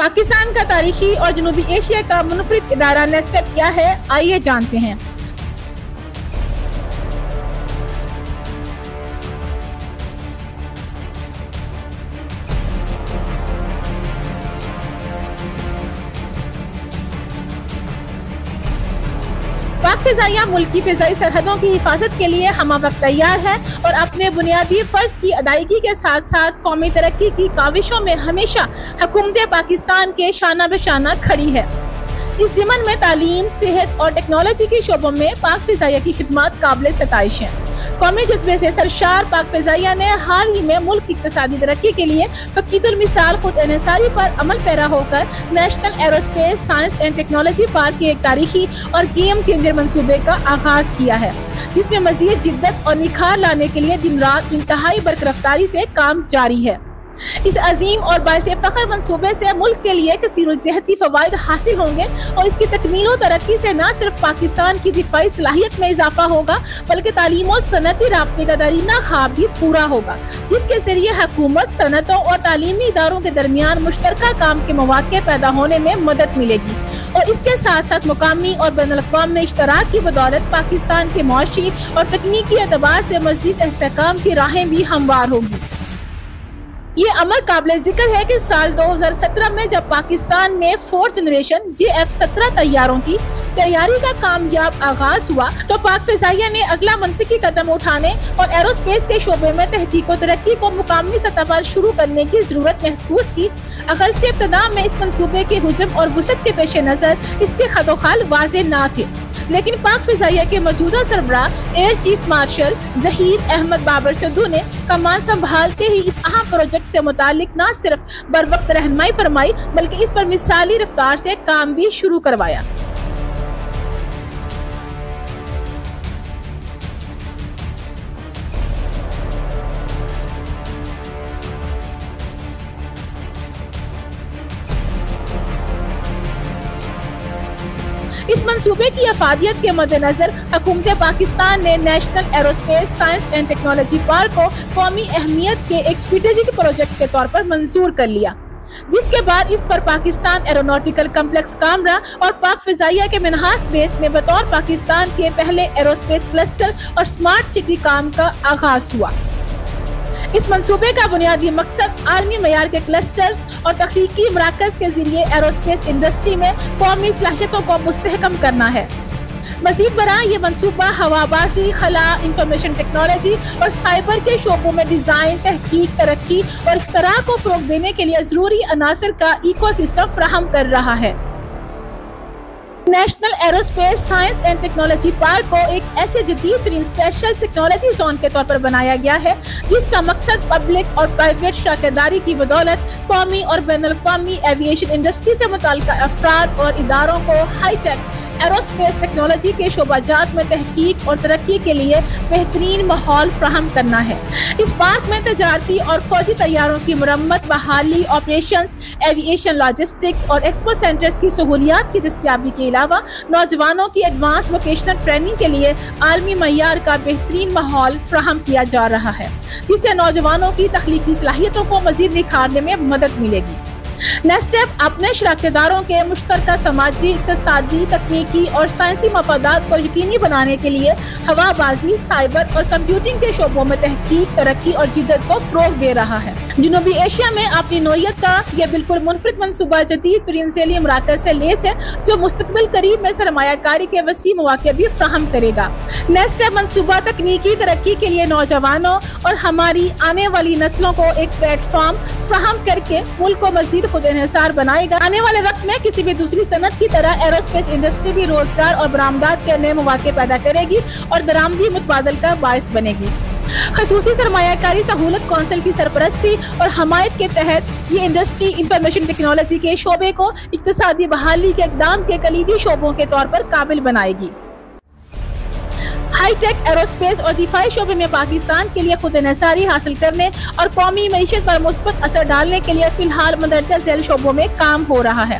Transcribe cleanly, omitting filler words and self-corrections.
پاکستان کا تاریخی اور جنوبی ایشیا کا منفرد ادارہ نیسٹیب کیا ہے، آئیے جانتے ہیں۔ پاک فضائیہ ملک کی فضائی سرحدوں کی حفاظت کے لیے ہمہ وقت تیار ہے اور اپنے بنیادی فرض کی ادائیگی کے ساتھ ساتھ قومی ترقی کی کاوشوں میں ہمیشہ حکومت پاکستان کے شانہ بہ شانہ کھڑی ہے۔ اس ضمن میں تعلیم، صحت اور ٹیکنالوجی کے شعبوں میں پاک فضائیہ کی خدمات قابل ستائش ہیں۔ قومی جذبے سے سرشار پاک فضائیہ نے حال ہی میں ملک کی اقتصادی ترقی کے لیے فقید المثال خود انحصاری پر عمل پیرا ہو کر national aerospace science and technology park کے ایک تاریخی اور گیم چینجر منصوبے کا آغاز کیا ہے، جس میں مزید جدت اور نکھار لانے کے لیے دن رات انتہائی برق رفتاری سے کام جاری ہے۔ اس عظیم اور باعث فخر منصوبے سے ملک کے لیے کثیر الجہتی فوائد حاصل ہوں گے اور اس کی تکمیل و ترقی سے نہ صرف پاکستان کی دفاعی صلاحیت میں اضافہ ہوگا بلکہ تعلیم و صنعتی رابطے کا دیرینہ خواب بھی پورا ہوگا، جس کے ذریعے حکومت، صنعتوں اور تعلیمی اداروں کے درمیان مشترکہ کام کے مواقع پیدا ہونے میں مدد ملے گی اور اس کے ساتھ ساتھ مقامی اور بین الاقوامی اشتراک کی بدولت پاکستان کے معاشی اور تکنیکی اعتبار سے مزید استحکام کی راہیں بھی ہموار ہوگی۔ یہ امر قابل ذکر ہے کہ سال 2017 میں جب پاکستان میں 4th جنریشن JF-17 طیاروں کی تیاری کا کامیاب آغاز ہوا تو پاک فضائیہ نے اگلا منطقی قدم اٹھانے اور ایروسپیس کے شعبے میں تحقیق و ترقی کو مقامی سطح پر شروع کرنے کی ضرورت محسوس کی۔ اگرچہ ابتدا میں اس منصوبے کے حجم اور وسعت کے پیش نظر اس کے خط و خال واضح نہ تھے، لیکن پاک فضائیہ کے موجودہ سربراہ air chief marshal Zaheer Ahmed Babar Sidhu نے کمان سنبھالتے ہی اس اہم پروجیکٹ سے متعلق نہ صرف بروقت رہنمائی فرمائی بلکہ اس پر مثالی رفتار سے کام بھی شروع کروایا۔ اس منصوبے کی افادیت کے مد نظر حکومت پاکستان نے national aerospace science and technology park کو قومی اہمیت کے ایک اسٹریٹجک پروجیکٹ کے طور پر منظور کر لیا، جس کے بعد اس پر پاکستان ایروناٹیکل کمپلیکس کامرا اور پاک فضائیہ کے منحاس بیس میں بطور پاکستان کے پہلے ایروسپیس کلسٹر اور سمارٹ سٹی کام کا آغاز ہوا۔ اس منصوبے کا بنیادی مقصد عالمی معیار کے کلسٹرز اور تخلیقی مراکز کے ذریعے ایروسپیس انڈسٹری میں قومی صلاحیتوں کو مستحکم کرنا ہے۔ مزید برآں یہ منصوبہ ہوابازی، خلا، انفارمیشن ٹیکنالوجی اور سائبر کے شعبوں میں ڈیزائن، تحقیق، ترقی اور اختراع کو فروغ دینے کے لیے ضروری عناصر کا ایکو سسٹم فراہم کر رہا ہے۔ National aerospace science and technology park کو ایک ایسے جدید ترین اسپیشل ٹیکنالوجی زون کے طور پر بنایا گیا ہے جس کا مقصد پبلک اور پرائیویٹ شراکت داری کی بدولت قومی اور بین الاقوامی ایوییشن انڈسٹری سے متعلقہ افراد اور اداروں کو ہائی ٹیک ایروسپیس ٹیکنالوجی کے شعبہ جات میں تحقیق اور ترقی کے لیے بہترین ماحول فراہم کرنا ہے۔ اس پارک میں تجارتی اور فوجی طیاروں کی مرمت، بحالی، آپریشنز، ایوییشن لاجسٹکس اور ایکسپو سینٹرز کی سہولیات کی دستیابی کے علاوہ نوجوانوں کی ایڈوانس ووکیشنل ٹریننگ کے لیے عالمی معیار کا بہترین ماحول فراہم کیا جا رہا ہے، جس سے نوجوانوں کی تخلیقی صلاحیتوں کو مزید نکھارنے میں مدد ملے گی۔ نیسٹیب اپنے شراکت داروں کے مشترکہ سماجی، اقتصادی، تکنیکی اور سائنسی مفادات کو یقینی بنانے کے لیے ہوابازی، سائبر اور کمپیوٹنگ کے شعبوں میں تحقیق، ترقی اور جدت کو فروغ دے رہا ہے۔ جنوبی ایشیا میں اپنی نوعیت کا یہ بالکل منفرد منصوبہ جدید ترین ذیلی مراکز سے لیس ہے جو مستقبل قریب میں سرمایہ کاری کے وسیع مواقع بھی فراہم کرے گا۔ نیسٹیب منصوبہ تکنیکی ترقی کے لیے نوجوانوں اور ہماری آنے والی نسلوں کو ایک پلیٹ فارم فراہم کر کے ملک کو مزید خود انحصار بنائے گا۔ آنے والے وقت میں کسی بھی دوسری صنعت کی طرح ایروسپیس انڈسٹری بھی روزگار اور برآمدات کے نئے مواقع پیدا کرے گی اور درآمدی متبادل کا باعث بنے گی۔ خصوصی سرمایہ کاری سہولت کونسل کی سرپرستی اور حمایت کے تحت یہ انڈسٹری انفارمیشن ٹیکنالوجی کے شعبے کو اقتصادی بحالی کے اقدام کے کلیدی شعبوں کے طور پر قابل بنائے گی۔ ہائی ٹیک ایروسپیس اور دفاعی شعبے میں پاکستان کے لیے خود انحصاری حاصل کرنے اور قومی معیشت پر مثبت اثر ڈالنے کے لیے فی الحال مندرجہ ذیل شعبوں میں کام ہو رہا ہے۔